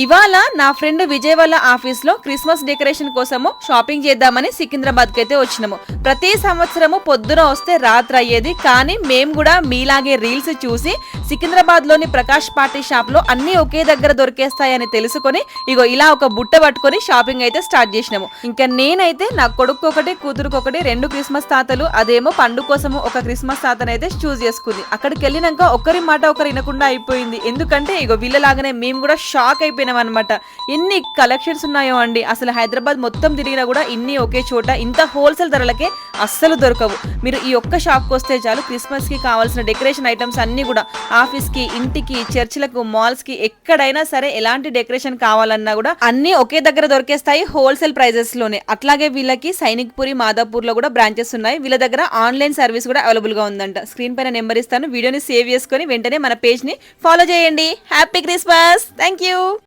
ఇవాళ నా ఫ్రెండ్ విజయ్ వాళ్ళ ఆఫీస్ లో క్రిస్మస్ డెకరేషన్ కోసము షాపింగ్ చేద్దామని సికింద్రాబాద్ కి అయితే వచ్చినాము. ప్రతి సంవత్సరము పొద్దున వస్తే రాత్రి అయ్యేది, కానీ మేము కూడా మీలాగే రీల్స్ చూసి సికింద్రాబాద్ లోని ప్రకాష్ పార్టీ షాప్ లో అన్ని ఒకే దగ్గర దొరికేస్తాయని తెలుసుకొని ఇగో ఇలా ఒక బుట్ట పట్టుకొని షాపింగ్ అయితే స్టార్ట్ చేసినాము. ఇంకా నేనైతే నా కొడుకు ఒకటి కూతురుకు ఒకటి 2 క్రిస్మస్ తాతలు, అదేమో పండు కోసము ఒక క్రిస్మస్ తాతను అయితే చూస్ చేసుకుంది. అక్కడికి వెళ్ళినాక ఒకరి మాట ఒకరు వినకుండా అయిపోయింది. ఎందుకంటే ఇగో వీళ్ళలాగానే మేము కూడా షాక్ అయిపోయినాం అనమాట. ఎన్ని కలెక్షన్స్ ఉన్నాయో అండి. అసలు హైదరాబాద్ మొత్తం తిరిగినా కూడా ఇన్ని ఒకే చోట ఇంత హోల్సేల్ ధరలకే అస్సలు దొరకవు. మీరు ఈ ఒక్క షాప్ కి వస్తే చాలు, క్రిస్మస్ కి కావాల్సిన డెకరేషన్ ఐటమ్స్ అన్ని కూడా ఆఫీస్ కి, ఇంటికి, చర్చిలకు, మాల్స్ కి ఎక్కడైనా సరే ఎలాంటి డెకరేషన్ కావాలన్నా కూడా అన్ని ఒకే దగ్గర దొరికేస్తాయి హోల్సేల్ ప్రైజెస్ లోనే. అట్లాగే వీళ్ళకి సైనిక్ పురి, మాదాపూర్ లో కూడా బ్రాంచెస్ ఉన్నాయి. వీళ్ళ దగ్గర ఆన్లైన్ సర్వీస్ కూడా అవైలబుల్ గా ఉందంట. స్క్రీన్ పైన నెంబర్ ఇస్తాను, వీడియోని సేవ్ చేసుకొని వెంటనే మన పేజ్ ని ఫాలో చేయండి. Happy Christmas. Thank you.